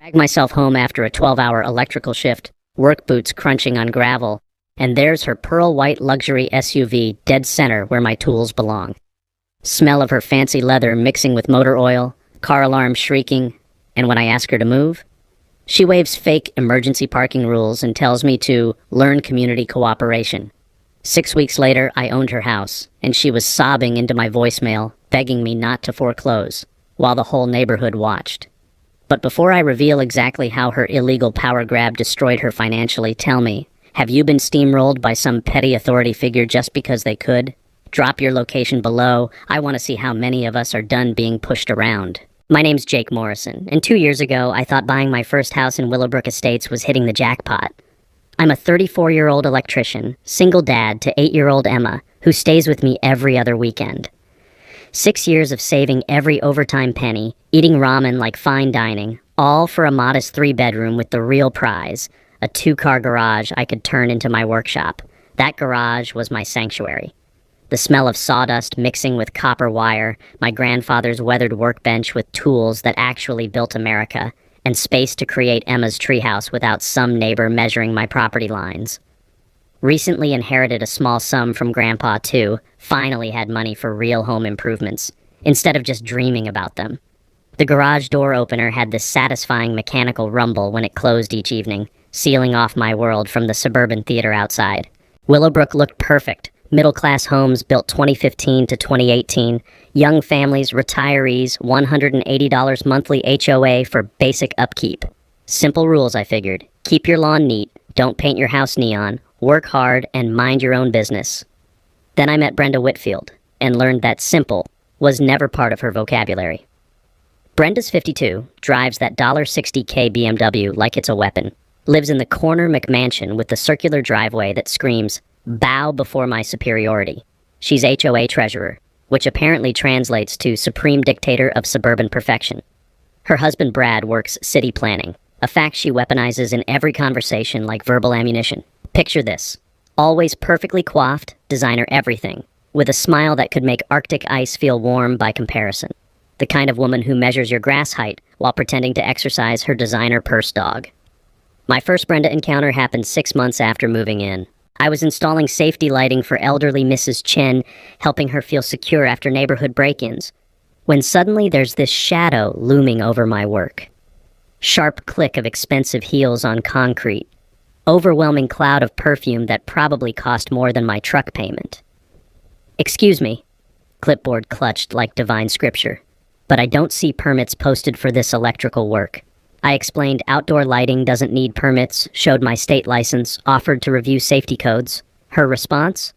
Drag myself home after a 12-hour electrical shift, work boots crunching on gravel, and there's her pearl white luxury SUV dead center where my tools belong. Smell of her fancy leather mixing with motor oil, car alarm shrieking, and when I ask her to move, she waves fake emergency parking rules and tells me to learn community cooperation. 6 weeks later, I owned her house, and she was sobbing into my voicemail, begging me not to foreclose, while the whole neighborhood watched. But before I reveal exactly how her illegal power grab destroyed her financially, tell me, have you been steamrolled by some petty authority figure just because they could? Drop your location below. I want to see how many of us are done being pushed around. My name's Jake Morrison, and 2 years ago, I thought buying my first house in Willowbrook Estates was hitting the jackpot. I'm a 34-year-old electrician, single dad to 8-year-old Emma, who stays with me every other weekend. 6 years of saving every overtime penny, eating ramen like fine dining, all for a modest 3-bedroom with the real prize, a 2-car garage I could turn into my workshop. That garage was my sanctuary. The smell of sawdust mixing with copper wire, my grandfather's weathered workbench with tools that actually built America, and space to create Emma's treehouse without some neighbor measuring my property lines. Recently inherited a small sum from Grandpa, too. Finally had money for real home improvements, instead of just dreaming about them. The garage door opener had this satisfying mechanical rumble when it closed each evening, sealing off my world from the suburban theater outside. Willowbrook looked perfect. Middle-class homes built 2015 to 2018. Young families, retirees, $180 monthly HOA for basic upkeep. Simple rules, I figured. Keep your lawn neat, don't paint your house neon, work hard, and mind your own business. Then I met Brenda Whitfield, and learned that simple was never part of her vocabulary. Brenda's 52, drives that $60K BMW like it's a weapon, lives in the corner McMansion with the circular driveway that screams, "Bow before my superiority." She's HOA treasurer, which apparently translates to supreme dictator of suburban perfection. Her husband Brad works city planning, a fact she weaponizes in every conversation like verbal ammunition. Picture this. Always perfectly coiffed, designer everything, with a smile that could make Arctic ice feel warm by comparison. The kind of woman who measures your grass height while pretending to exercise her designer purse dog. My first Brenda encounter happened 6 months after moving in. I was installing safety lighting for elderly Mrs. Chen, helping her feel secure after neighborhood break-ins, when suddenly there's this shadow looming over my work. Sharp click of expensive heels on concrete. Overwhelming cloud of perfume that probably cost more than my truck payment. "Excuse me," clipboard clutched like divine scripture, "but I don't see permits posted for this electrical work." I explained outdoor lighting doesn't need permits, showed my state license, offered to review safety codes. Her response?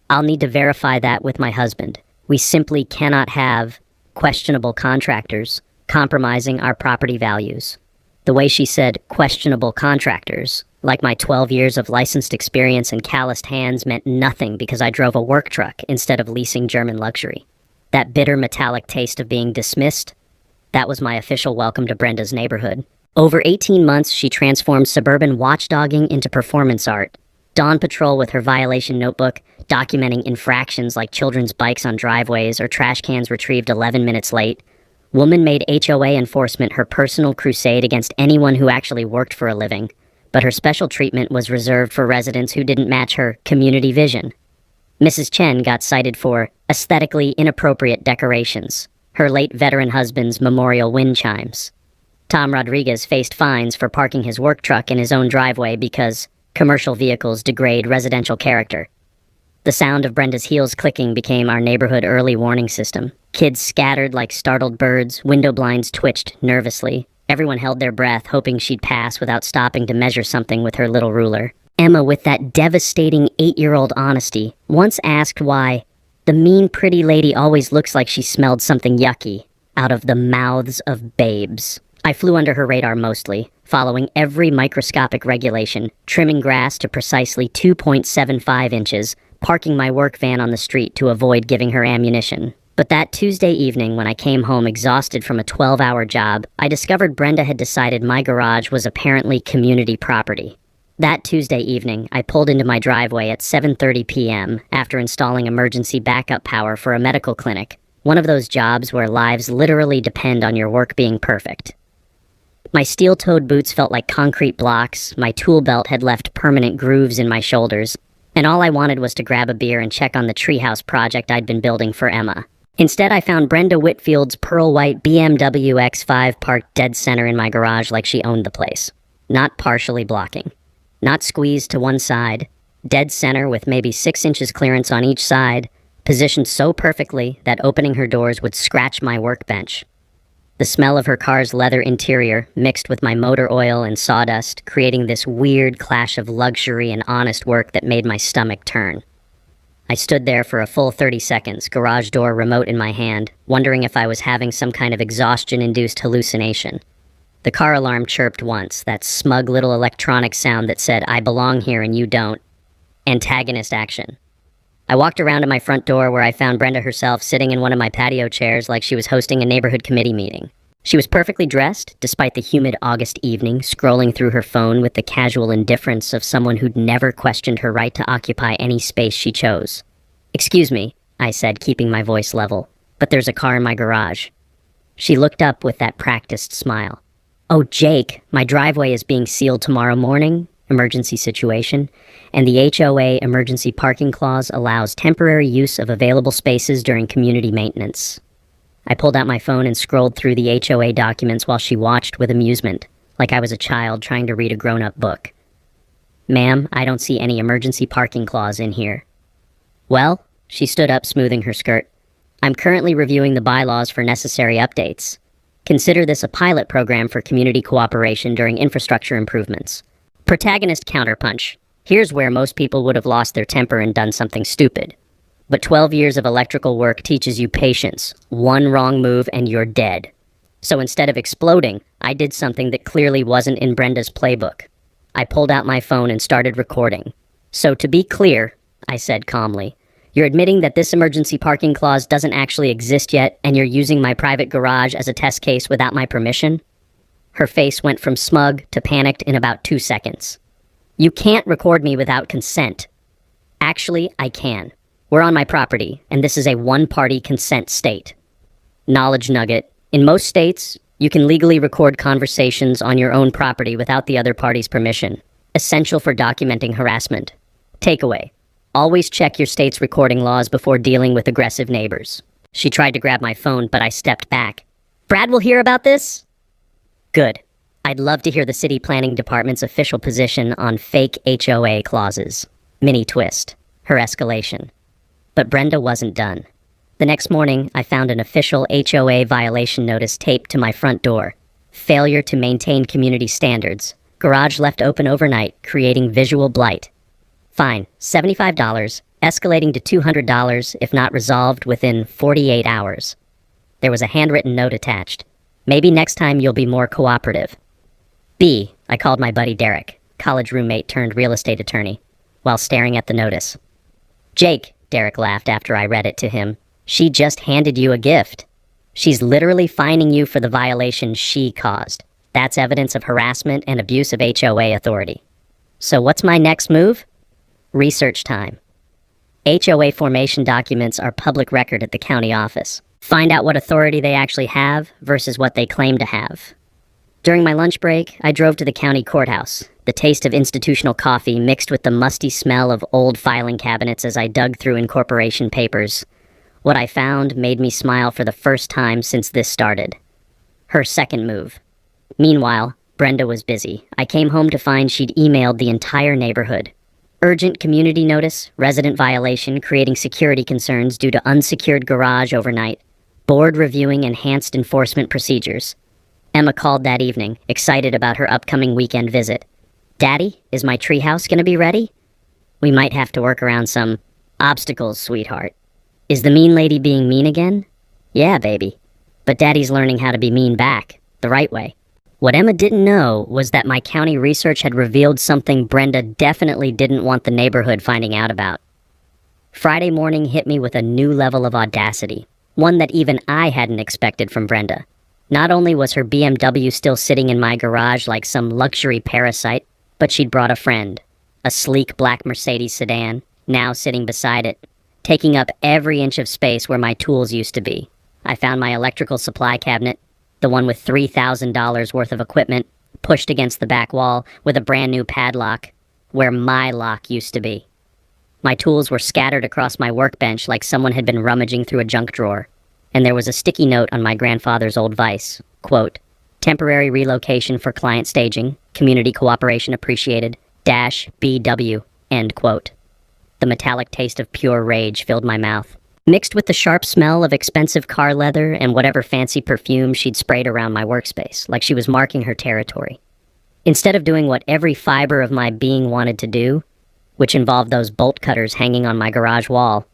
"I'll need to verify that with my husband. We simply cannot have questionable contractors compromising our property values." The way she said questionable contractors, like my 12 years of licensed experience and calloused hands meant nothing because I drove a work truck instead of leasing German luxury. That bitter metallic taste of being dismissed, that was my official welcome to Brenda's neighborhood. Over 18 months, she transformed suburban watchdogging into performance art. Dawn Patrol with her violation notebook, documenting infractions like children's bikes on driveways or trash cans retrieved 11 minutes late. Woman made HOA enforcement her personal crusade against anyone who actually worked for a living, but her special treatment was reserved for residents who didn't match her community vision. Mrs. Chen got cited for aesthetically inappropriate decorations, her late veteran husband's memorial wind chimes. Tom Rodriguez faced fines for parking his work truck in his own driveway because commercial vehicles degrade residential character. The sound of Brenda's heels clicking became our neighborhood early warning system. Kids scattered like startled birds, window blinds twitched nervously. Everyone held their breath, hoping she'd pass without stopping to measure something with her little ruler. Emma, with that devastating 8-year-old honesty, once asked why the mean pretty lady always looks like she smelled something yucky out of the mouths of babes. I flew under her radar mostly, following every microscopic regulation, trimming grass to precisely 2.75 inches, parking my work van on the street to avoid giving her ammunition. But that Tuesday evening, when I came home exhausted from a 12-hour job, I discovered Brenda had decided my garage was apparently community property. That Tuesday evening, I pulled into my driveway at 7:30 p.m. after installing emergency backup power for a medical clinic, one of those jobs where lives literally depend on your work being perfect. My steel-toed boots felt like concrete blocks, my tool belt had left permanent grooves in my shoulders, and all I wanted was to grab a beer and check on the treehouse project I'd been building for Emma. Instead, I found Brenda Whitfield's pearl-white BMW X5 parked dead center in my garage like she owned the place. Not partially blocking. Not squeezed to one side. Dead center with maybe 6 inches clearance on each side, positioned so perfectly that opening her doors would scratch my workbench. The smell of her car's leather interior mixed with my motor oil and sawdust, creating this weird clash of luxury and honest work that made my stomach turn. I stood there for a full 30 seconds, garage door remote in my hand, wondering if I was having some kind of exhaustion-induced hallucination. The car alarm chirped once, that smug little electronic sound that said, "I belong here and you don't." Antagonist action. I walked around to my front door where I found Brenda herself sitting in one of my patio chairs like she was hosting a neighborhood committee meeting. She was perfectly dressed, despite the humid August evening, scrolling through her phone with the casual indifference of someone who'd never questioned her right to occupy any space she chose. "Excuse me," I said, keeping my voice level, "but there's a car in my garage." She looked up with that practiced smile. "Oh, Jake, my driveway is being sealed tomorrow morning. Emergency situation, and the HOA emergency parking clause allows temporary use of available spaces during community maintenance." I pulled out my phone and scrolled through the HOA documents while she watched with amusement, like I was a child trying to read a grown-up book. "Ma'am, I don't see any emergency parking clause in here." "Well," she stood up, smoothing her skirt, "I'm currently reviewing the bylaws for necessary updates. Consider this a pilot program for community cooperation during infrastructure improvements." Protagonist counterpunch. Here's where most people would have lost their temper and done something stupid. But 12 years of electrical work teaches you patience. One wrong move and you're dead. So instead of exploding, I did something that clearly wasn't in Brenda's playbook. I pulled out my phone and started recording. "So to be clear," I said calmly, "you're admitting that this emergency parking clause doesn't actually exist yet, and you're using my private garage as a test case without my permission?" Her face went from smug to panicked in about 2 seconds. "You can't record me without consent." "Actually, I can. We're on my property, and this is a one-party consent state." Knowledge nugget. In most states, you can legally record conversations on your own property without the other party's permission. Essential for documenting harassment. Takeaway. Always check your state's recording laws before dealing with aggressive neighbors. She tried to grab my phone, but I stepped back. "Brad will hear about this?" "Good. I'd love to hear the city planning department's official position on fake HOA clauses." Mini twist. Her escalation. But Brenda wasn't done. The next morning, I found an official HOA violation notice taped to my front door. Failure to maintain community standards. Garage left open overnight, creating visual blight. Fine, $75, escalating to $200 if not resolved within 48 hours. There was a handwritten note attached. "Maybe next time you'll be more cooperative." B, I called my buddy Derek, college roommate turned real estate attorney, while staring at the notice. "Jake," Derek laughed after I read it to him, "she just handed you a gift. She's literally fining you for the violation she caused. That's evidence of harassment and abuse of HOA authority. So what's my next move?" Research time. HOA formation documents are public record at the county office. Find out what authority they actually have versus what they claim to have. During my lunch break, I drove to the county courthouse, the taste of institutional coffee mixed with the musty smell of old filing cabinets as I dug through incorporation papers. What I found made me smile for the first time since this started. Her second move. Meanwhile, Brenda was busy. I came home to find she'd emailed the entire neighborhood. Urgent community notice, resident violation creating security concerns due to unsecured garage overnight. Board reviewing enhanced enforcement procedures. Emma called that evening, excited about her upcoming weekend visit. "Daddy, is my treehouse gonna be ready?" "We might have to work around some obstacles, sweetheart." "Is the mean lady being mean again?" "Yeah, baby. But Daddy's learning how to be mean back, the right way." What Emma didn't know was that my county research had revealed something Brenda definitely didn't want the neighborhood finding out about. Friday morning hit me with a new level of audacity. One that even I hadn't expected from Brenda. Not only was her BMW still sitting in my garage like some luxury parasite, but she'd brought a friend. A sleek black Mercedes sedan, now sitting beside it, taking up every inch of space where my tools used to be. I found my electrical supply cabinet. the one with $3,000 worth of equipment pushed against the back wall with a brand new padlock, where my lock used to be. My tools were scattered across my workbench like someone had been rummaging through a junk drawer, and there was a sticky note on my grandfather's old vise, quote, "Temporary relocation for client staging, community cooperation appreciated, -BW, end quote." The metallic taste of pure rage filled my mouth, mixed with the sharp smell of expensive car leather and whatever fancy perfume she'd sprayed around my workspace, like she was marking her territory. Instead of doing what every fiber of my being wanted to do, which involved those bolt cutters hanging on my garage wall,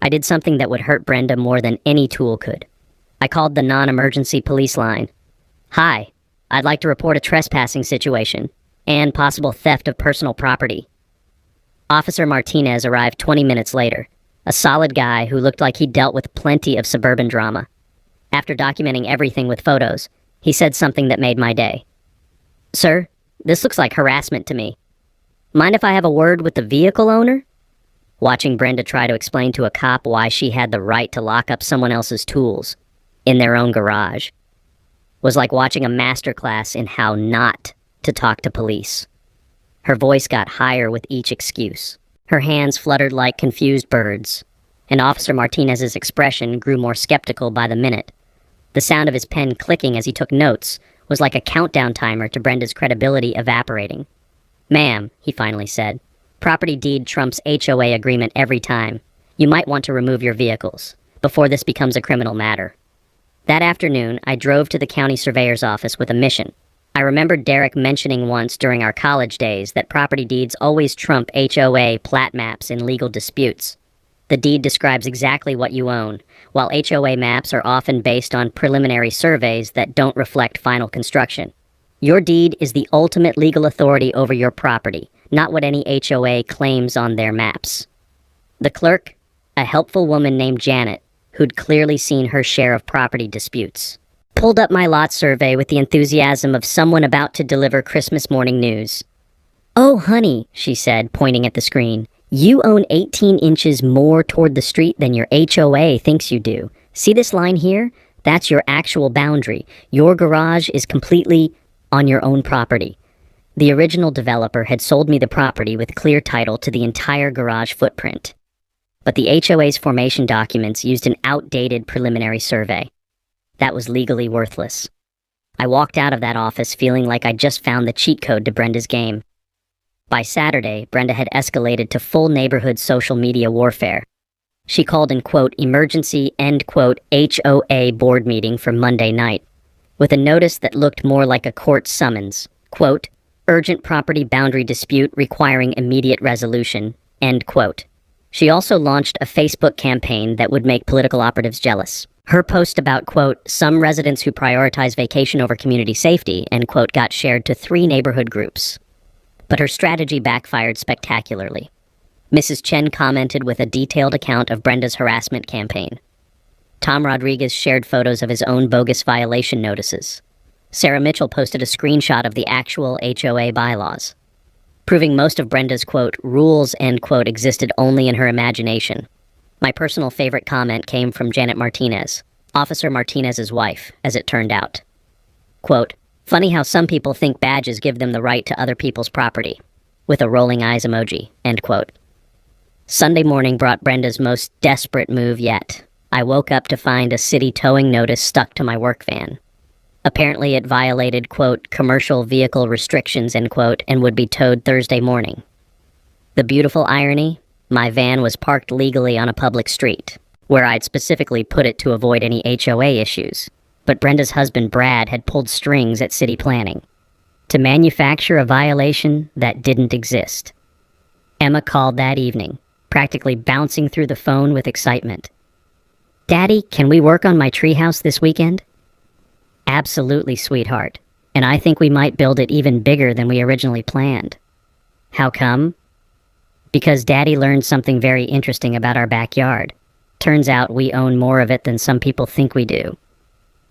I did something that would hurt Brenda more than any tool could. I called the non-emergency police line. "Hi, I'd like to report a trespassing situation and possible theft of personal property." Officer Martinez arrived 20 minutes later, a solid guy who looked like he'd dealt with plenty of suburban drama. After documenting everything with photos, he said something that made my day. "Sir, this looks like harassment to me. Mind if I have a word with the vehicle owner?" Watching Brenda try to explain to a cop why she had the right to lock up someone else's tools in their own garage was like watching a masterclass in how not to talk to police. Her voice got higher with each excuse. Her hands fluttered like confused birds, and Officer Martinez's expression grew more skeptical by the minute. The sound of his pen clicking as he took notes was like a countdown timer to Brenda's credibility evaporating. "Ma'am," he finally said, "property deed trumps HOA agreement every time. You might want to remove your vehicles before this becomes a criminal matter." That afternoon, I drove to the county surveyor's office with a mission. I remembered Derek mentioning once during our college days that property deeds always trump HOA plat maps in legal disputes. The deed describes exactly what you own, while HOA maps are often based on preliminary surveys that don't reflect final construction. Your deed is the ultimate legal authority over your property, not what any HOA claims on their maps. The clerk, a helpful woman named Janet, who'd clearly seen her share of property disputes, pulled up my lot survey with the enthusiasm of someone about to deliver Christmas morning news. "Oh, honey," she said, pointing at the screen, "you own 18 inches more toward the street than your HOA thinks you do. See this line here? That's your actual boundary. Your garage is completely on your own property." The original developer had sold me the property with clear title to the entire garage footprint. But the HOA's formation documents used an outdated preliminary survey. That was legally worthless. I walked out of that office feeling like I'd just found the cheat code to Brenda's game. By Saturday, Brenda had escalated to full neighborhood social media warfare. She called an, quote, "emergency," end quote, HOA board meeting for Monday night, with a notice that looked more like a court summons, quote, "urgent property boundary dispute requiring immediate resolution," end quote. She also launched a Facebook campaign that would make political operatives jealous. Her post about, quote, "some residents who prioritize vacation over community safety," end quote, got shared to 3 neighborhood groups. But her strategy backfired spectacularly. Mrs. Chen commented with a detailed account of Brenda's harassment campaign. Tom Rodriguez shared photos of his own bogus violation notices. Sarah Mitchell posted a screenshot of the actual HOA bylaws, proving most of Brenda's, quote, "rules," end quote, existed only in her imagination. My personal favorite comment came from Janet Martinez, Officer Martinez's wife, as it turned out. Quote, "funny how some people think badges give them the right to other people's property," with a rolling eyes emoji, end quote. Sunday morning brought Brenda's most desperate move yet. I woke up to find a city towing notice stuck to my work van. Apparently it violated, quote, "commercial vehicle restrictions," end quote, and would be towed Thursday morning. The beautiful irony? My van was parked legally on a public street, where I'd specifically put it to avoid any HOA issues. But Brenda's husband Brad had pulled strings at city planning to manufacture a violation that didn't exist. Emma called that evening, practically bouncing through the phone with excitement. "Daddy, can we work on my treehouse this weekend?" "Absolutely, sweetheart. And I think we might build it even bigger than we originally planned." "How come?" "Because Daddy learned something very interesting about our backyard. Turns out we own more of it than some people think we do."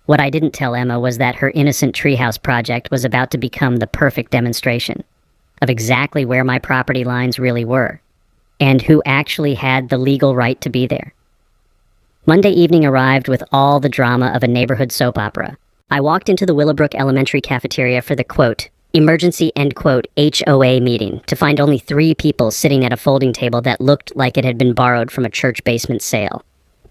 What I didn't tell Emma was that her innocent treehouse project was about to become the perfect demonstration of exactly where my property lines really were, and who actually had the legal right to be there. Monday evening arrived with all the drama of a neighborhood soap opera. I walked into the Willowbrook Elementary cafeteria for the quote, emergency end quote HOA meeting to find only 3 people sitting at a folding table that looked like it had been borrowed from a church basement sale.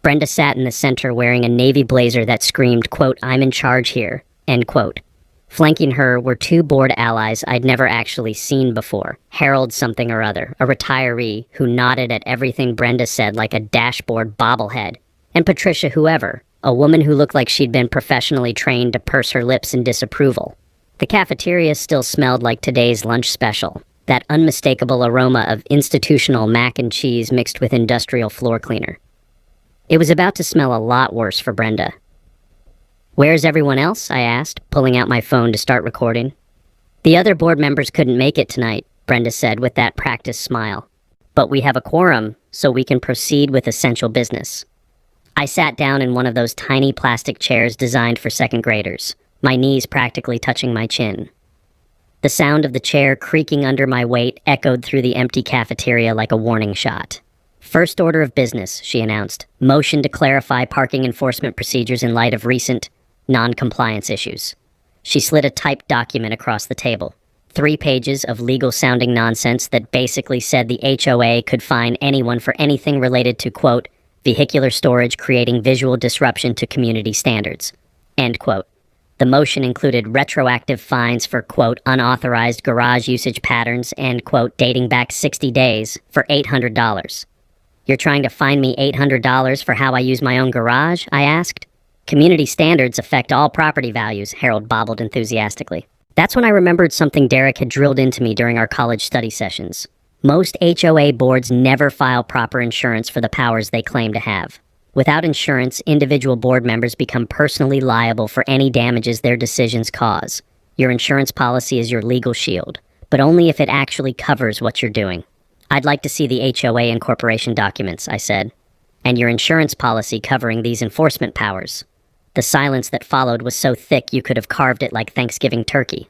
Brenda sat in the center wearing a navy blazer that screamed, quote, I'm in charge here, end quote. Flanking her were 2 bored allies I'd never actually seen before. Harold something or other, a retiree who nodded at everything Brenda said like a dashboard bobblehead. And Patricia whoever, a woman who looked like she'd been professionally trained to purse her lips in disapproval. The cafeteria still smelled like today's lunch special, that unmistakable aroma of institutional mac and cheese mixed with industrial floor cleaner. It was about to smell a lot worse for Brenda. Where's everyone else? I asked, pulling out my phone to start recording. The other board members couldn't make it tonight, Brenda said with that practiced smile. But we have a quorum, so we can proceed with essential business. I sat down in one of those tiny plastic chairs designed for second graders, my knees practically touching my chin. The sound of the chair creaking under my weight echoed through the empty cafeteria like a warning shot. First order of business, she announced. Motion to clarify parking enforcement procedures in light of recent non-compliance issues. She slid a typed document across the table. 3 pages of legal-sounding nonsense that basically said the HOA could fine anyone for anything related to, quote, vehicular storage creating visual disruption to community standards, end quote. The motion included retroactive fines for, quote, unauthorized garage usage patterns, end quote, dating back 60 days for $800. You're trying to fine me $800 for how I use my own garage? I asked. Community standards affect all property values, Harold bobbled enthusiastically. That's when I remembered something Derek had drilled into me during our college study sessions. Most HOA boards never file proper insurance for the powers they claim to have. Without insurance, individual board members become personally liable for any damages their decisions cause. Your insurance policy is your legal shield, but only if it actually covers what you're doing. I'd like to see the HOA incorporation documents, I said, and your insurance policy covering these enforcement powers. The silence that followed was so thick you could have carved it like Thanksgiving turkey.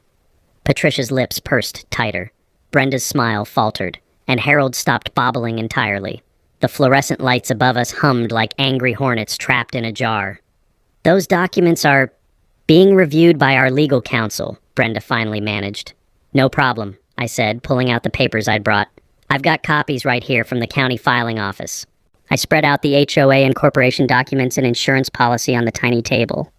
Patricia's lips pursed tighter. Brenda's smile faltered, and Harold stopped bobbling entirely. The fluorescent lights above us hummed like angry hornets trapped in a jar. Those documents are being reviewed by our legal counsel, Brenda finally managed. No problem, I said, pulling out the papers I'd brought. I've got copies right here from the county filing office. I spread out the HOA incorporation documents and insurance policy on the tiny table.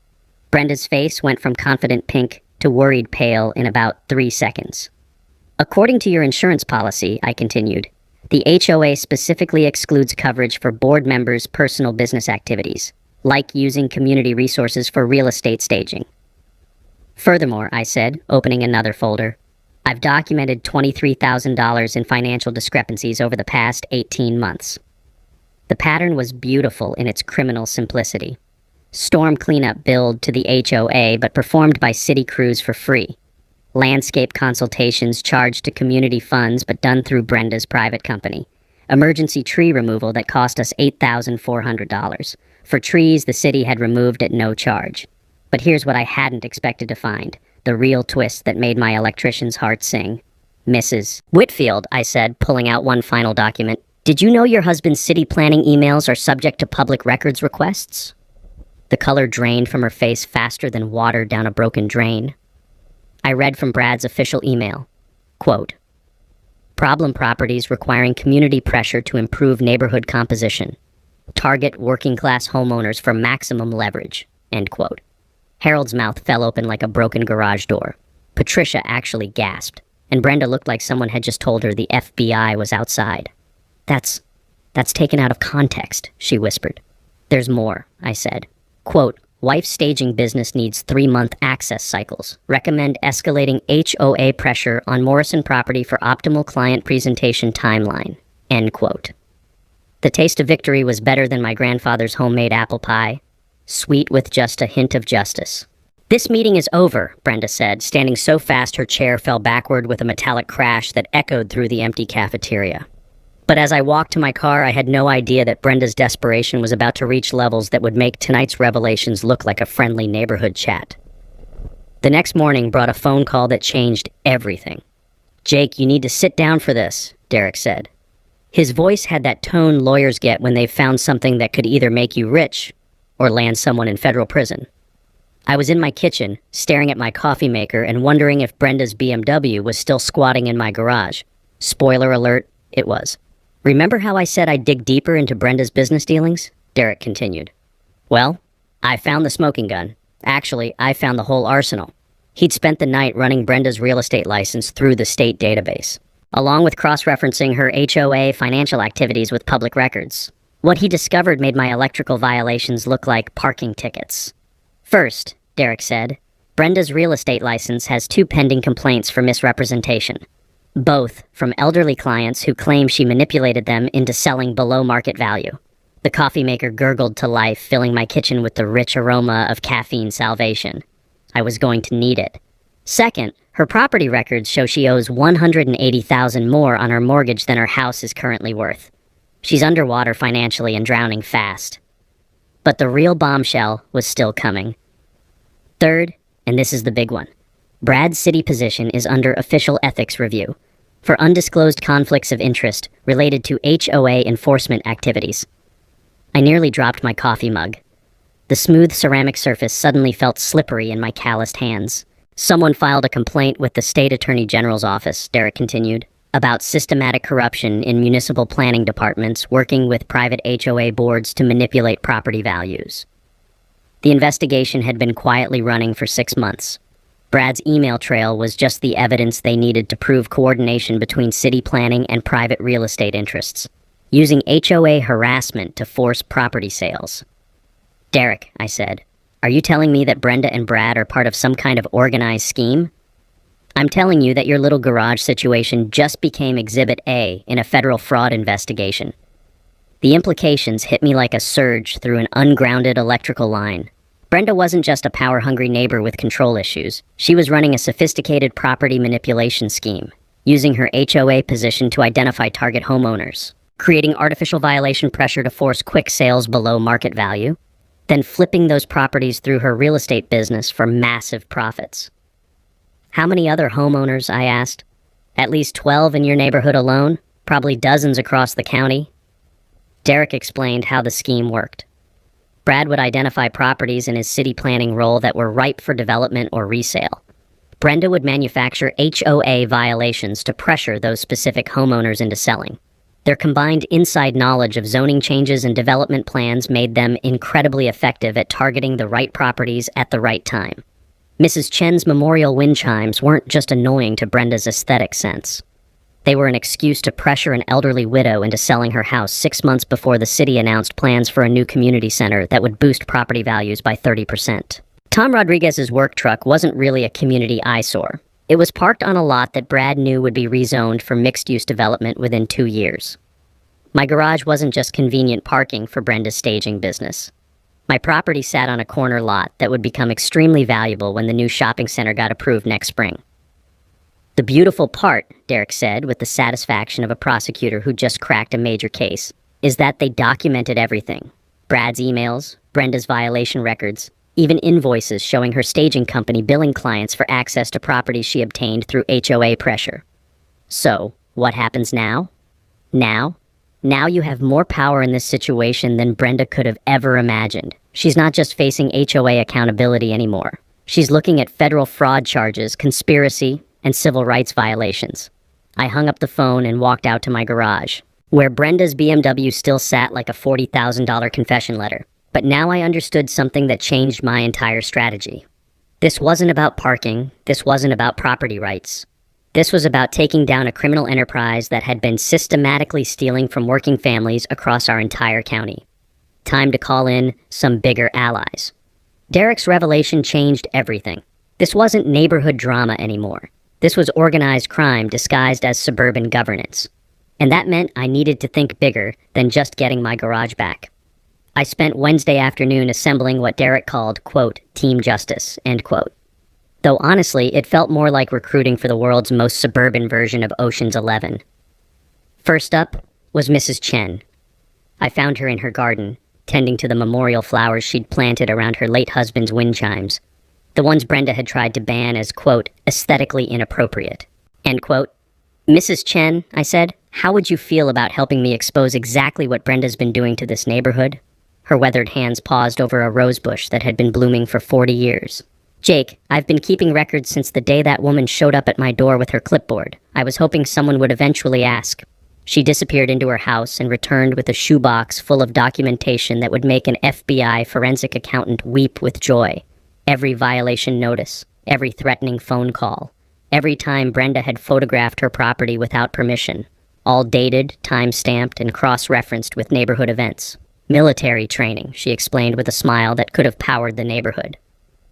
Brenda's face went from confident pink to worried pale in about 3 seconds. According to your insurance policy, I continued, the HOA specifically excludes coverage for board members' personal business activities, like using community resources for real estate staging. Furthermore, I said, opening another folder, I've documented $23,000 in financial discrepancies over the past 18 months. The pattern was beautiful in its criminal simplicity. Storm cleanup billed to the HOA but performed by city crews for free. Landscape consultations charged to community funds but done through Brenda's private company. Emergency tree removal that cost us $8,400. For trees the city had removed at no charge. But here's what I hadn't expected to find. The real twist that made my electrician's heart sing. Mrs. Whitfield, I said, pulling out one final document. Did you know your husband's city planning emails are subject to public records requests? The color drained from her face faster than water down a broken drain. I read from Brad's official email. Quote, problem properties requiring community pressure to improve neighborhood composition. Target working-class homeowners for maximum leverage. End quote. Harold's mouth fell open like a broken garage door. Patricia actually gasped, and Brenda looked like someone had just told her the FBI was outside. That's taken out of context, she whispered. There's more, I said. Quote, wife's staging business needs 3-month access cycles. Recommend escalating HOA pressure on Morrison property for optimal client presentation timeline. End quote. The taste of victory was better than my grandfather's homemade apple pie. Sweet with just a hint of justice. This meeting is over, Brenda said, standing so fast her chair fell backward with a metallic crash that echoed through the empty cafeteria. But as I walked to my car, I had no idea that Brenda's desperation was about to reach levels that would make tonight's revelations look like a friendly neighborhood chat. The next morning brought a phone call that changed everything. Jake, you need to sit down for this, Derek said. His voice had that tone lawyers get when they've found something that could either make you rich or land someone in federal prison. I was in my kitchen, staring at my coffee maker and wondering if Brenda's BMW was still squatting in my garage. Spoiler alert, it was. Remember how I said I'd dig deeper into Brenda's business dealings? Derek continued. Well, I found the smoking gun. Actually, I found the whole arsenal. He'd spent the night running Brenda's real estate license through the state database, along with cross-referencing her HOA financial activities with public records. What he discovered made my electrical violations look like parking tickets. First, Derek said, Brenda's real estate license has 2 pending complaints for misrepresentation, both from elderly clients who claim she manipulated them into selling below market value. The coffee maker gurgled to life, filling my kitchen with the rich aroma of caffeine salvation. I was going to need it. Second, her property records show she owes $180,000 more on her mortgage than her house is currently worth. She's underwater financially and drowning fast. But the real bombshell was still coming. Third, and this is the big one, Brad's city position is under official ethics review for undisclosed conflicts of interest related to HOA enforcement activities. I nearly dropped my coffee mug. The smooth ceramic surface suddenly felt slippery in my calloused hands. Someone filed a complaint with the state attorney general's office, Derek continued, about systematic corruption in municipal planning departments working with private HOA boards to manipulate property values. The investigation had been quietly running for 6 months. Brad's email trail was just the evidence they needed to prove coordination between city planning and private real estate interests, using HOA harassment to force property sales. Derek, I said, are you telling me that Brenda and Brad are part of some kind of organized scheme? I'm telling you that your little garage situation just became Exhibit A in a federal fraud investigation. The implications hit me like a surge through an ungrounded electrical line. Brenda wasn't just a power-hungry neighbor with control issues. She was running a sophisticated property manipulation scheme, using her HOA position to identify target homeowners, creating artificial violation pressure to force quick sales below market value, then flipping those properties through her real estate business for massive profits. How many other homeowners, I asked? At least 12 in your neighborhood alone? Probably dozens across the county? Derek explained how the scheme worked. Brad would identify properties in his city planning role that were ripe for development or resale. Brenda would manufacture HOA violations to pressure those specific homeowners into selling. Their combined inside knowledge of zoning changes and development plans made them incredibly effective at targeting the right properties at the right time. Mrs. Chen's memorial wind chimes weren't just annoying to Brenda's aesthetic sense. They were an excuse to pressure an elderly widow into selling her house 6 months before the city announced plans for a new community center that would boost property values by 30%. Tom Rodriguez's work truck wasn't really a community eyesore. It was parked on a lot that Brad knew would be rezoned for mixed-use development within 2 years. My garage wasn't just convenient parking for Brenda's staging business. My property sat on a corner lot that would become extremely valuable when the new shopping center got approved next spring. The beautiful part, Derek said with the satisfaction of a prosecutor who just cracked a major case, is that they documented everything. Brad's emails, Brenda's violation records, even invoices showing her staging company billing clients for access to properties she obtained through HOA pressure. So, what happens now? Now you have more power in this situation than Brenda could have ever imagined. She's not just facing HOA accountability anymore. She's looking at federal fraud charges, conspiracy, and civil rights violations. I hung up the phone and walked out to my garage, where Brenda's BMW still sat like a $40,000 confession letter. But now I understood something that changed my entire strategy. This wasn't about parking. This wasn't about property rights. This was about taking down a criminal enterprise that had been systematically stealing from working families across our entire county. Time to call in some bigger allies. Derek's revelation changed everything. This wasn't neighborhood drama anymore. This was organized crime disguised as suburban governance. And that meant I needed to think bigger than just getting my garage back. I spent Wednesday afternoon assembling what Derek called, quote, team justice, end quote. Though honestly, it felt more like recruiting for the world's most suburban version of Ocean's 11. First up was Mrs. Chen. I found her in her garden, tending to the memorial flowers she'd planted around her late husband's wind chimes, the ones Brenda had tried to ban as, quote, aesthetically inappropriate, end quote. Mrs. Chen, I said, how would you feel about helping me expose exactly what Brenda's been doing to this neighborhood? Her weathered hands paused over a rose bush that had been blooming for 40 years. Jake, I've been keeping records since the day that woman showed up at my door with her clipboard. I was hoping someone would eventually ask. She disappeared into her house and returned with a shoebox full of documentation that would make an FBI forensic accountant weep with joy. Every violation notice, every threatening phone call, every time Brenda had photographed her property without permission, all dated, time-stamped, and cross-referenced with neighborhood events. Military training, she explained with a smile that could have powered the neighborhood.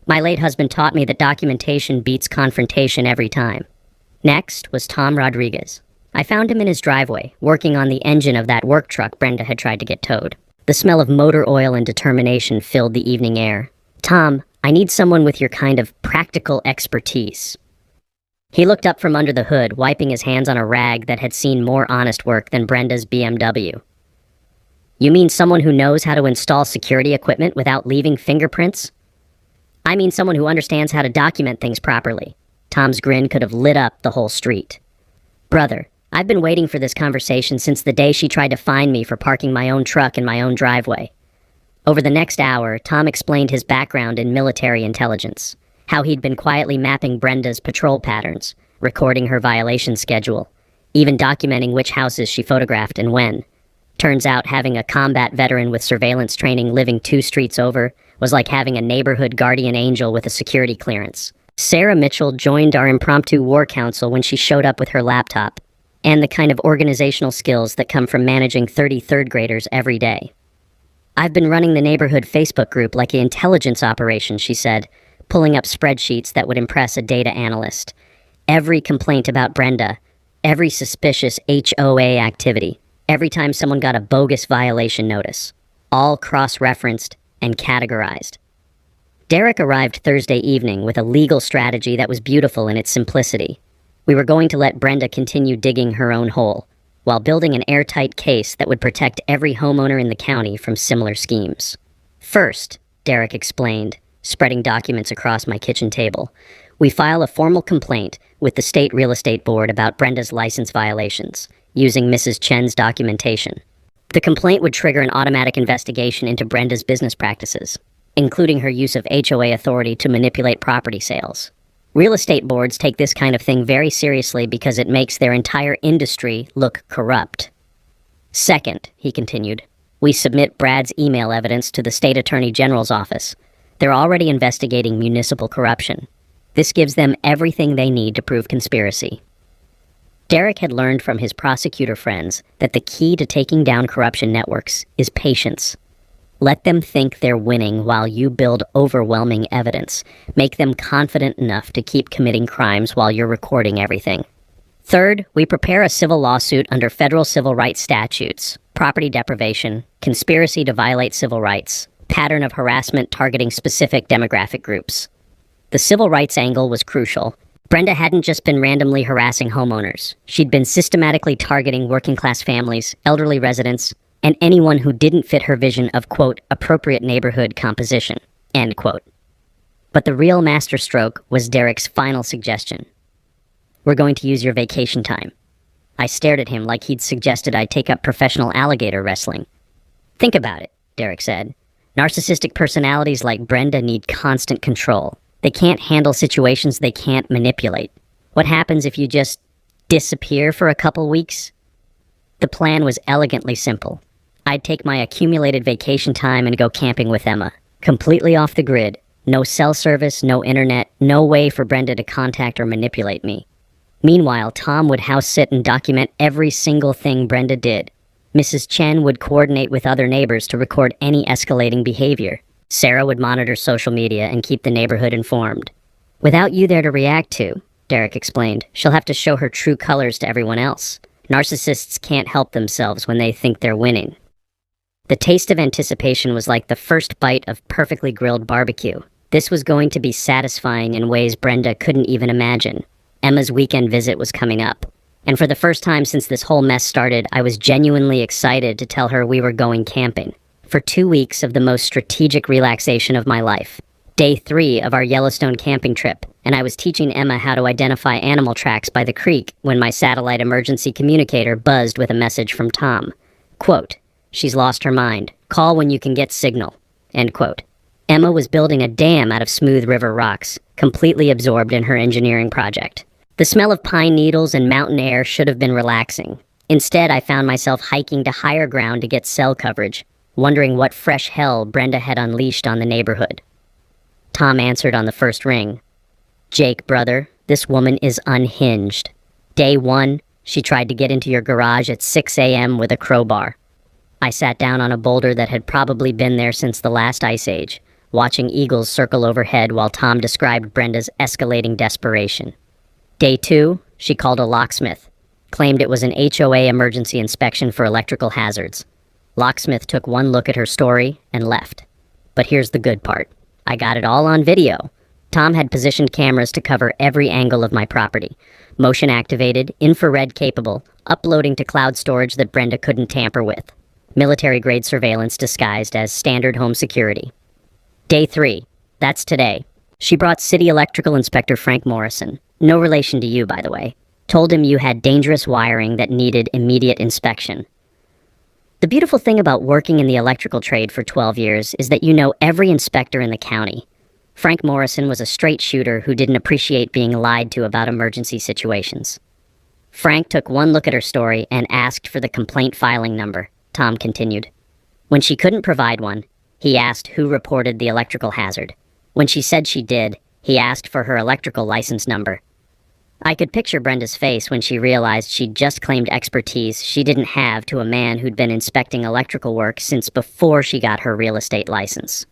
My late husband taught me that documentation beats confrontation every time. Next was Tom Rodriguez. I found him in his driveway, working on the engine of that work truck Brenda had tried to get towed. The smell of motor oil and determination filled the evening air. Tom, I need someone with your kind of practical expertise. He looked up from under the hood, wiping his hands on a rag that had seen more honest work than Brenda's BMW. You mean someone who knows how to install security equipment without leaving fingerprints? I mean someone who understands how to document things properly. Tom's grin could have lit up the whole street. Brother, I've been waiting for this conversation since the day she tried to fine me for parking my own truck in my own driveway. Over the next hour, Tom explained his background in military intelligence, how he'd been quietly mapping Brenda's patrol patterns, recording her violation schedule, even documenting which houses she photographed and when. Turns out having a combat veteran with surveillance training living 2 streets over was like having a neighborhood guardian angel with a security clearance. Sarah Mitchell joined our impromptu war council when she showed up with her laptop, and the kind of organizational skills that come from managing 30 third graders every day. I've been running the neighborhood Facebook group like an intelligence operation, she said, pulling up spreadsheets that would impress a data analyst. Every complaint about Brenda, every suspicious HOA activity, every time someone got a bogus violation notice, all cross-referenced and categorized. Derek arrived Thursday evening with a legal strategy that was beautiful in its simplicity. We were going to let Brenda continue digging her own hole, while building an airtight case that would protect every homeowner in the county from similar schemes. First, Derek explained, spreading documents across my kitchen table, we file a formal complaint with the State Real Estate Board about Brenda's license violations, using Mrs. Chen's documentation. The complaint would trigger an automatic investigation into Brenda's business practices, including her use of HOA authority to manipulate property sales. Real estate boards take this kind of thing very seriously because it makes their entire industry look corrupt. Second, he continued, we submit Brad's email evidence to the State Attorney General's office. They're already investigating municipal corruption. This gives them everything they need to prove conspiracy. Derek had learned from his prosecutor friends that the key to taking down corruption networks is patience. Let them think they're winning while you build overwhelming evidence. Make them confident enough to keep committing crimes while you're recording everything. Third, we prepare a civil lawsuit under federal civil rights statutes, property deprivation, conspiracy to violate civil rights, pattern of harassment targeting specific demographic groups. The civil rights angle was crucial. Brenda hadn't just been randomly harassing homeowners. She'd been systematically targeting working-class families, elderly residents, and anyone who didn't fit her vision of, quote, appropriate neighborhood composition, end quote. But the real masterstroke was Derek's final suggestion. We're going to use your vacation time. I stared at him like he'd suggested I take up professional alligator wrestling. Think about it, Derek said. Narcissistic personalities like Brenda need constant control. They can't handle situations they can't manipulate. What happens if you just disappear for a couple weeks? The plan was elegantly simple. I'd take my accumulated vacation time and go camping with Emma, completely off the grid. No cell service, no internet, no way for Brenda to contact or manipulate me. Meanwhile, Tom would house sit and document every single thing Brenda did. Mrs. Chen would coordinate with other neighbors to record any escalating behavior. Sarah would monitor social media and keep the neighborhood informed. Without you there to react to, Derek explained, she'll have to show her true colors to everyone else. Narcissists can't help themselves when they think they're winning. The taste of anticipation was like the first bite of perfectly grilled barbecue. This was going to be satisfying in ways Brenda couldn't even imagine. Emma's weekend visit was coming up, and for the first time since this whole mess started, I was genuinely excited to tell her we were going camping. For 2 weeks of the most strategic relaxation of my life. Day 3 of our Yellowstone camping trip, and I was teaching Emma how to identify animal tracks by the creek when my satellite emergency communicator buzzed with a message from Tom. Quote, She's lost her mind. Call when you can get signal." End quote. Emma was building a dam out of smooth river rocks, completely absorbed in her engineering project. The smell of pine needles and mountain air should have been relaxing. Instead, I found myself hiking to higher ground to get cell coverage, wondering what fresh hell Brenda had unleashed on the neighborhood. Tom answered on the first ring. "Jake, brother, this woman is unhinged. Day one, she tried to get into your garage at 6 a.m. with a crowbar. I sat down on a boulder that had probably been there since the last ice age, watching eagles circle overhead while Tom described Brenda's escalating desperation. Day two, she called a locksmith, claimed it was an HOA emergency inspection for electrical hazards. Locksmith took one look at her story and left. But here's the good part. I got it all on video. Tom had positioned cameras to cover every angle of my property. Motion activated, infrared capable, uploading to cloud storage that Brenda couldn't tamper with. Military-grade surveillance disguised as standard home security. Day 3. That's today. She brought City Electrical Inspector Frank Morrison. No relation to you, by the way. Told him you had dangerous wiring that needed immediate inspection. The beautiful thing about working in the electrical trade for 12 years is that you know every inspector in the county. Frank Morrison was a straight shooter who didn't appreciate being lied to about emergency situations. Frank took one look at her story and asked for the complaint filing number, Tom continued. When she couldn't provide one, he asked who reported the electrical hazard. When she said she did, he asked for her electrical license number. I could picture Brenda's face when she realized she'd just claimed expertise she didn't have to a man who'd been inspecting electrical work since before she got her real estate license.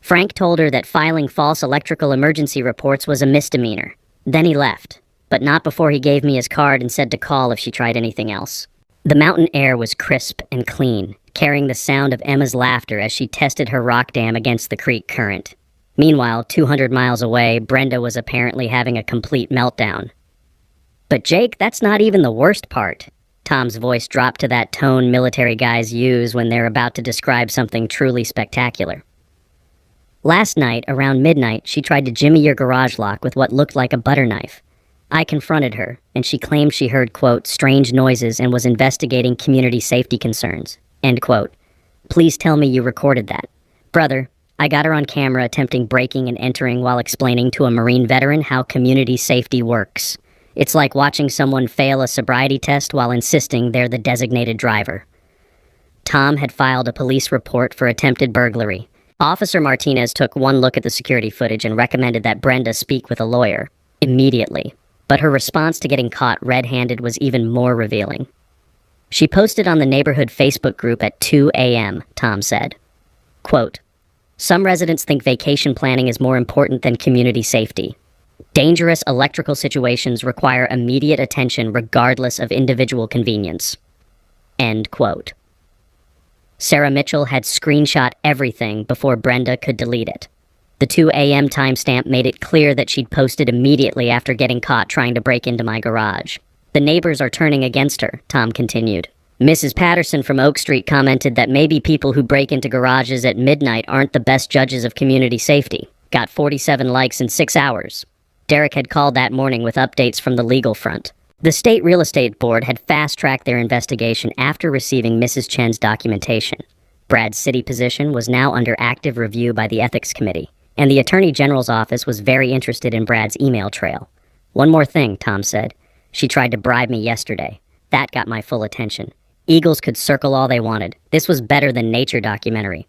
Frank told her that filing false electrical emergency reports was a misdemeanor. Then he left, but not before he gave me his card and said to call if she tried anything else. The mountain air was crisp and clean, carrying the sound of Emma's laughter as she tested her rock dam against the creek current. Meanwhile, 200 miles away, Brenda was apparently having a complete meltdown. But Jake, that's not even the worst part. Tom's voice dropped to that tone military guys use when they're about to describe something truly spectacular. Last night, around midnight, she tried to jimmy your garage lock with what looked like a butter knife. I confronted her, and she claimed she heard, quote, strange noises and was investigating community safety concerns, end quote. Please tell me you recorded that. Brother, I got her on camera attempting breaking and entering while explaining to a Marine veteran how community safety works. It's like watching someone fail a sobriety test while insisting they're the designated driver. Tom had filed a police report for attempted burglary. Officer Martinez took one look at the security footage and recommended that Brenda speak with a lawyer immediately. But her response to getting caught red-handed was even more revealing. She posted on the neighborhood Facebook group at 2 a.m., Tom said. Quote, "Some residents think vacation planning is more important than community safety. Dangerous electrical situations require immediate attention regardless of individual convenience." End quote. Sarah Mitchell had screenshot everything before Brenda could delete it. The 2 a.m. timestamp made it clear that she'd posted immediately after getting caught trying to break into my garage. The neighbors are turning against her, Tom continued. Mrs. Patterson from Oak Street commented that maybe people who break into garages at midnight aren't the best judges of community safety. Got 47 likes in 6 hours. Derek had called that morning with updates from the legal front. The State Real Estate Board had fast-tracked their investigation after receiving Mrs. Chen's documentation. Brad's city position was now under active review by the Ethics Committee, and the Attorney General's office was very interested in Brad's email trail. One more thing, Tom said. She tried to bribe me yesterday. That got my full attention. Eagles could circle all they wanted. This was better than nature documentary.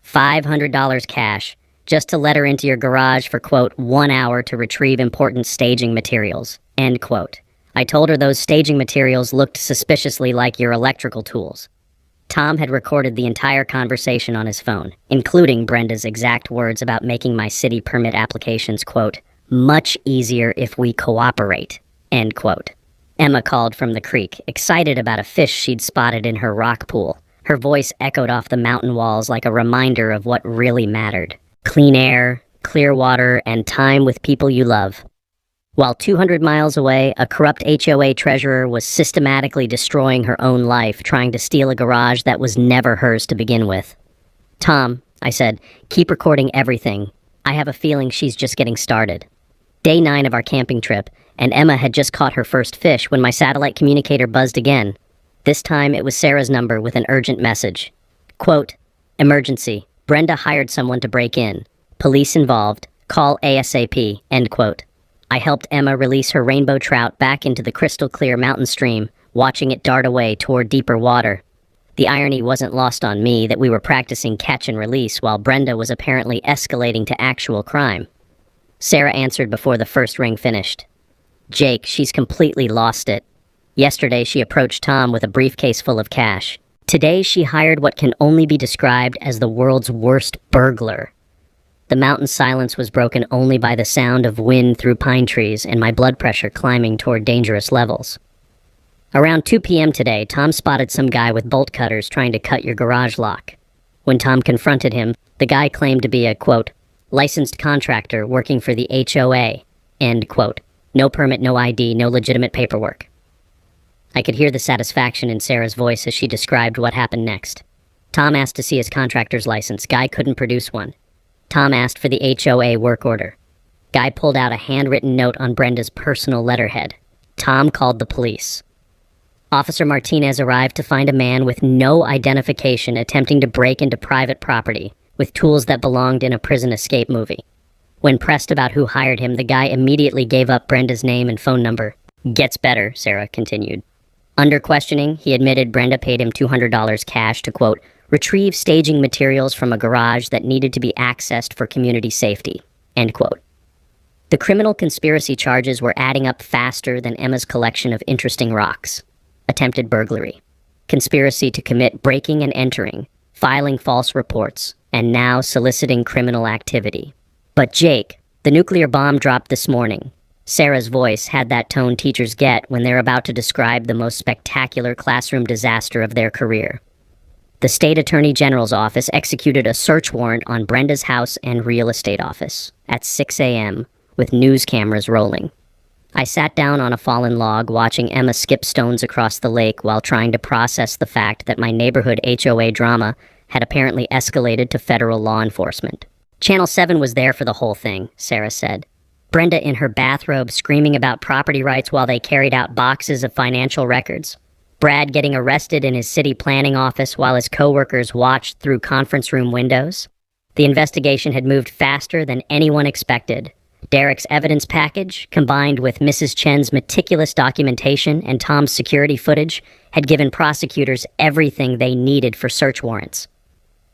$500 cash, just to let her into your garage for, quote, 1 hour to retrieve important staging materials, end quote. I told her those staging materials looked suspiciously like your electrical tools. Tom had recorded the entire conversation on his phone, including Brenda's exact words about making my city permit applications, quote, much easier if we cooperate, end quote. Emma called from the creek, excited about a fish she'd spotted in her rock pool. Her voice echoed off the mountain walls like a reminder of what really mattered. Clean air, clear water, and time with people you love. While 200 miles away, a corrupt HOA treasurer was systematically destroying her own life, trying to steal a garage that was never hers to begin with. Tom, I said, keep recording everything. I have a feeling she's just getting started. Day 9 of our camping trip, and Emma had just caught her first fish when my satellite communicator buzzed again. This time it was Sarah's number with an urgent message. Quote, "Emergency. Brenda hired someone to break in. Police involved. Call ASAP." End quote. I helped Emma release her rainbow trout back into the crystal clear mountain stream, watching it dart away toward deeper water. The irony wasn't lost on me that we were practicing catch and release while Brenda was apparently escalating to actual crime. Sarah answered before the first ring finished. "Jake, she's completely lost it. Yesterday she approached Tom with a briefcase full of cash. Today she hired what can only be described as the world's worst burglar." The mountain silence was broken only by the sound of wind through pine trees and my blood pressure climbing toward dangerous levels. Around 2 p.m. today, Tom spotted some guy with bolt cutters trying to cut your garage lock. When Tom confronted him, the guy claimed to be a, quote, "licensed contractor working for the HOA," end quote. No permit, no ID, no legitimate paperwork. I could hear the satisfaction in Sarah's voice as she described what happened next. Tom asked to see his contractor's license. Guy couldn't produce one. Tom asked for the HOA work order. Guy pulled out a handwritten note on Brenda's personal letterhead. Tom called the police. Officer Martinez arrived to find a man with no identification attempting to break into private property with tools that belonged in a prison escape movie. When pressed about who hired him, the guy immediately gave up Brenda's name and phone number. "Gets better," Sarah continued. Under questioning, he admitted Brenda paid him $200 cash to, quote, "retrieve staging materials from a garage that needed to be accessed for community safety," end quote. The criminal conspiracy charges were adding up faster than Emma's collection of interesting rocks. Attempted burglary, conspiracy to commit breaking and entering, filing false reports, and now soliciting criminal activity. But Jake, the nuclear bomb dropped this morning. Sarah's voice had that tone teachers get when they're about to describe the most spectacular classroom disaster of their career. The state attorney general's office executed a search warrant on Brenda's house and real estate office at 6 a.m. with news cameras rolling. I sat down on a fallen log watching Emma skip stones across the lake while trying to process the fact that my neighborhood HOA drama had apparently escalated to federal law enforcement. Channel 7 was there for the whole thing, Sarah said. Brenda in her bathrobe screaming about property rights while they carried out boxes of financial records. Brad getting arrested in his city planning office while his coworkers watched through conference room windows. The investigation had moved faster than anyone expected. Derek's evidence package, combined with Mrs. Chen's meticulous documentation and Tom's security footage, had given prosecutors everything they needed for search warrants.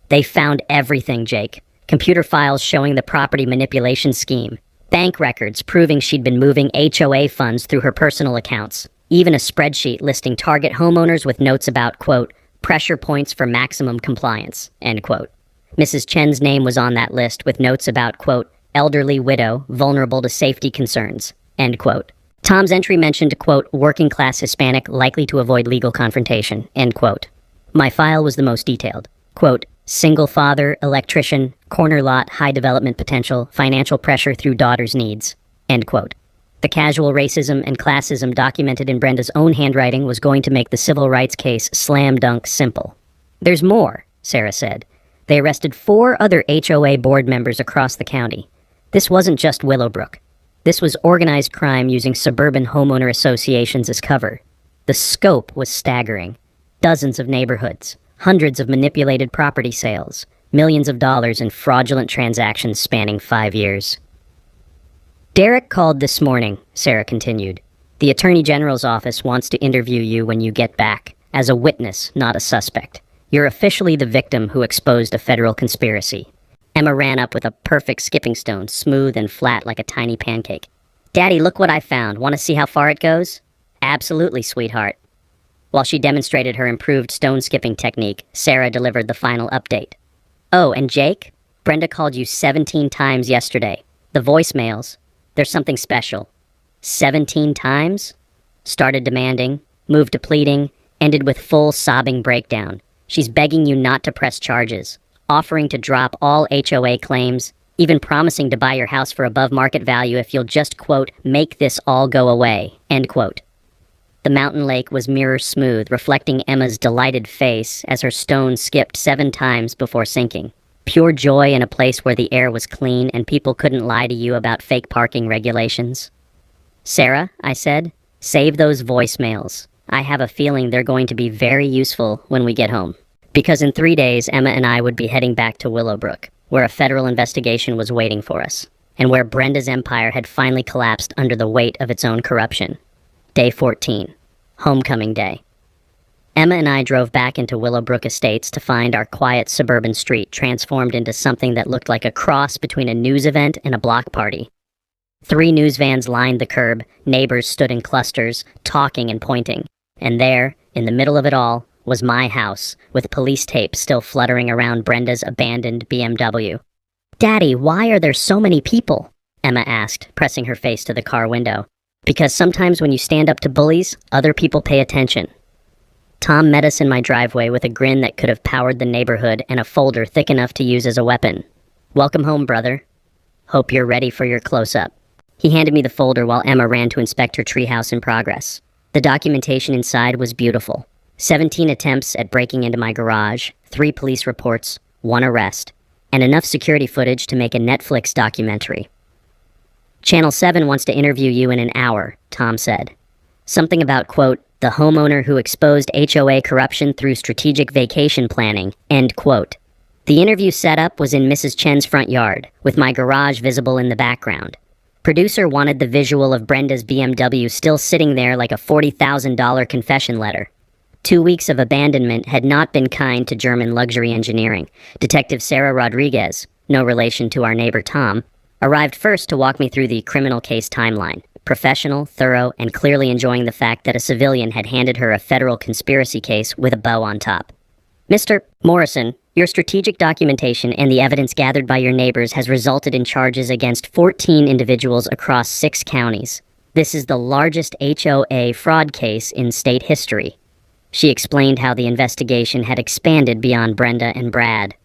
They found everything, Jake. Computer files showing the property manipulation scheme, bank records proving she'd been moving HOA funds through her personal accounts, even a spreadsheet listing target homeowners with notes about, quote, "pressure points for maximum compliance," end quote. Mrs. Chen's name was on that list with notes about, quote, "elderly widow, vulnerable to safety concerns," end quote. Tom's entry mentioned, quote, "working-class Hispanic, likely to avoid legal confrontation," end quote. My file was the most detailed. Quote, "single father, electrician, corner lot, high development potential, financial pressure through daughter's needs," end quote. The casual racism and classism documented in Brenda's own handwriting was going to make the civil rights case slam dunk simple. "There's more," Sarah said. They arrested 4 other HOA board members across the county. This wasn't just Willowbrook. This was organized crime using suburban homeowner associations as cover. The scope was staggering. Dozens of neighborhoods, hundreds of manipulated property sales, millions of dollars in fraudulent transactions spanning 5 years. "Derek called this morning," Sarah continued. "The Attorney General's office wants to interview you when you get back, as a witness, not a suspect. You're officially the victim who exposed a federal conspiracy." Emma ran up with a perfect skipping stone, smooth and flat like a tiny pancake. "Daddy, look what I found. Want to see how far it goes?" "Absolutely, sweetheart." While she demonstrated her improved stone skipping technique, Sarah delivered the final update. "Oh, and Jake? Brenda called you 17 times yesterday. The voicemails. There's something special." 17 times? Started demanding, moved to pleading, ended with full sobbing breakdown. She's begging you not to press charges, offering to drop all HOA claims, even promising to buy your house for above market value if you'll just, quote, "make this all go away," end quote. The mountain lake was mirror smooth, reflecting Emma's delighted face as her stone skipped 7 times before sinking. Pure joy in a place where the air was clean and people couldn't lie to you about fake parking regulations. "Sarah," I said, "save those voicemails. I have a feeling they're going to be very useful when we get home. Because in 3 days, Emma and I would be heading back to Willowbrook, where a federal investigation was waiting for us, and where Brenda's empire had finally collapsed under the weight of its own corruption. Day 14. Homecoming Day. Emma and I drove back into Willowbrook Estates to find our quiet suburban street transformed into something that looked like a cross between a news event and a block party. 3 news vans lined the curb, neighbors stood in clusters, talking and pointing, and there, in the middle of it all, was my house, with police tape still fluttering around Brenda's abandoned BMW. "Daddy, why are there so many people?" Emma asked, pressing her face to the car window. "Because sometimes when you stand up to bullies, other people pay attention." Tom met us in my driveway with a grin that could have powered the neighborhood and a folder thick enough to use as a weapon. "Welcome home, brother. Hope you're ready for your close-up." He handed me the folder while Emma ran to inspect her treehouse in progress. The documentation inside was beautiful. 17 attempts at breaking into my garage, 3 police reports, 1 arrest, and enough security footage to make a Netflix documentary. "Channel 7 wants to interview you in an hour," Tom said. Something about, quote, "the homeowner who exposed HOA corruption through strategic vacation planning," end quote. The interview setup was in Mrs. Chen's front yard, with my garage visible in the background. Producer wanted the visual of Brenda's BMW still sitting there like a $40,000 confession letter. 2 weeks of abandonment had not been kind to German luxury engineering. Detective Sarah Rodriguez, no relation to our neighbor Tom, arrived first to walk me through the criminal case timeline. Professional, thorough, and clearly enjoying the fact that a civilian had handed her a federal conspiracy case with a bow on top. "Mr. Morrison, your strategic documentation and the evidence gathered by your neighbors has resulted in charges against 14 individuals across 6 counties. This is the largest HOA fraud case in state history." She explained how the investigation had expanded beyond Brenda and Brad.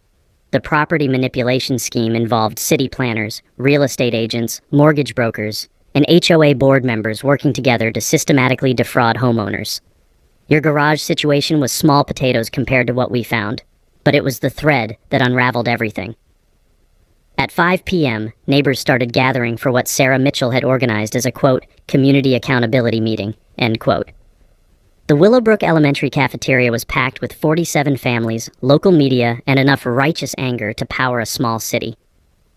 The property manipulation scheme involved city planners, real estate agents, mortgage brokers, and HOA board members working together to systematically defraud homeowners. "Your garage situation was small potatoes compared to what we found, but it was the thread that unraveled everything." At 5 p.m., neighbors started gathering for what Sarah Mitchell had organized as a, quote, "community accountability meeting," end quote. The Willowbrook Elementary cafeteria was packed with 47 families, local media, and enough righteous anger to power a small city.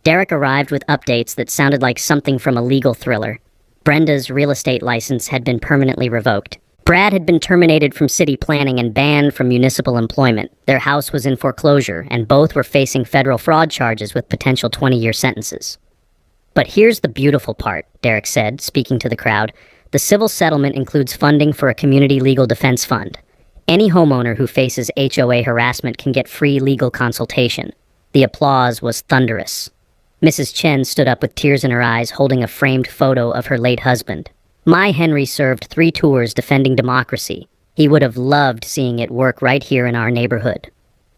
Derek arrived with updates that sounded like something from a legal thriller. Brenda's real estate license had been permanently revoked. Brad had been terminated from city planning and banned from municipal employment. Their house was in foreclosure, and both were facing federal fraud charges with potential 20-year sentences. "But here's the beautiful part," Derek said, speaking to the crowd. "The civil settlement includes funding for a community legal defense fund. Any homeowner who faces HOA harassment can get free legal consultation." The applause was thunderous. Mrs. Chen stood up with tears in her eyes, holding a framed photo of her late husband. "My Henry served 3 tours defending democracy. He would have loved seeing it work right here in our neighborhood."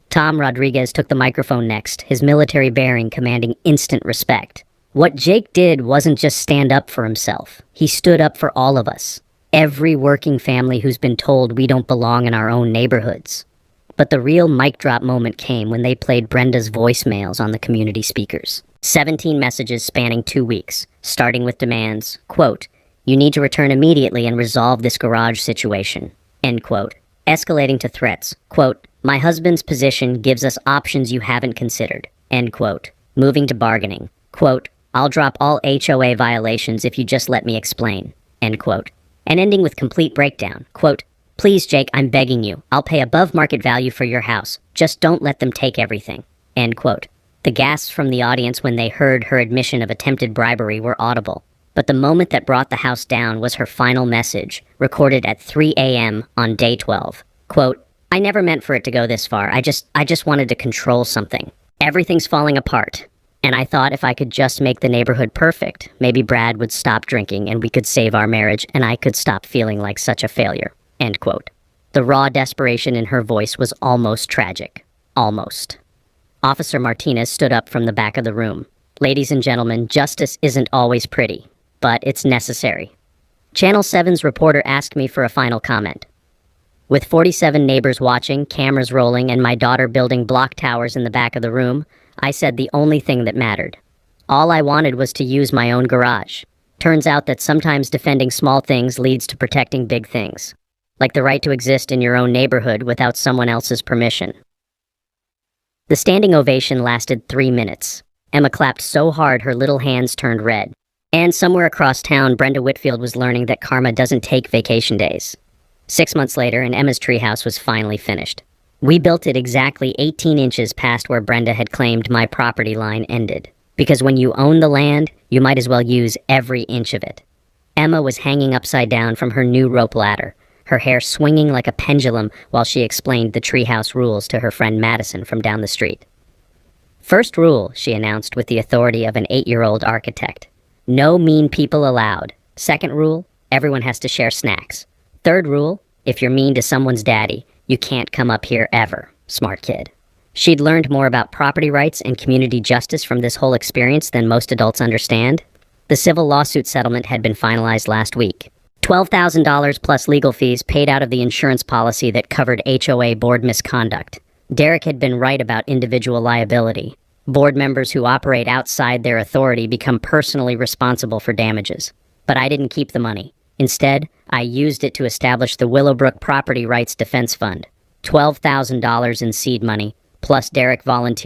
Tom Rodriguez took the microphone next, his military bearing commanding instant respect. What Jake did wasn't just stand up for himself. He stood up for all of us. Every working family who's been told we don't belong in our own neighborhoods. But the real mic drop moment came when they played Brenda's voicemails on the community speakers. 17 messages spanning 2 weeks, starting with demands, quote, "You need to return immediately and resolve this garage situation," end quote, escalating to threats, quote, "My husband's position gives us options you haven't considered," end quote, moving to bargaining, quote, "I'll drop all HOA violations if you just let me explain," end quote, and ending with complete breakdown, quote, "Please, Jake, I'm begging you. I'll pay above market value for your house. Just don't let them take everything," end quote. The gasps from the audience when they heard her admission of attempted bribery were audible. But the moment that brought the house down was her final message, recorded at 3 a.m. on day 12. Quote, "I never meant for it to go this far. I just wanted to control something. Everything's falling apart. And I thought if I could just make the neighborhood perfect, maybe Brad would stop drinking and we could save our marriage and I could stop feeling like such a failure," end quote. The raw desperation in her voice was almost tragic. Almost. Officer Martinez stood up from the back of the room. "Ladies and gentlemen, justice isn't always pretty, but it's necessary." Channel 7's reporter asked me for a final comment. With 47 neighbors watching, cameras rolling, and my daughter building block towers in the back of the room, I said the only thing that mattered. All I wanted was to use my own garage. Turns out that sometimes defending small things leads to protecting big things. like the right to exist in your own neighborhood without someone else's permission. The standing ovation lasted 3 minutes. Emma clapped so hard her little hands turned red. And somewhere across town, Brenda Whitfield was learning that karma doesn't take vacation days. 6 months later, and Emma's treehouse was finally finished. We built it exactly 18 inches past where Brenda had claimed my property line ended. Because when you own the land, you might as well use every inch of it. Emma was hanging upside down from her new rope ladder, her hair swinging like a pendulum while she explained the treehouse rules to her friend Madison from down the street. First rule, she announced with the authority of an 8-year-old architect. No mean people allowed. Second rule, everyone has to share snacks. Third rule, if you're mean to someone's daddy, you can't come up here ever. Smart kid. She'd learned more about property rights and community justice from this whole experience than most adults understand. The civil lawsuit settlement had been finalized last week. $12,000 plus legal fees paid out of the insurance policy that covered HOA board misconduct. Derek had been right about individual liability. Board members who operate outside their authority become personally responsible for damages. But I didn't keep the money. Instead, I used it to establish the Willowbrook Property Rights Defense Fund. $12,000 in seed money, plus Derek volunteered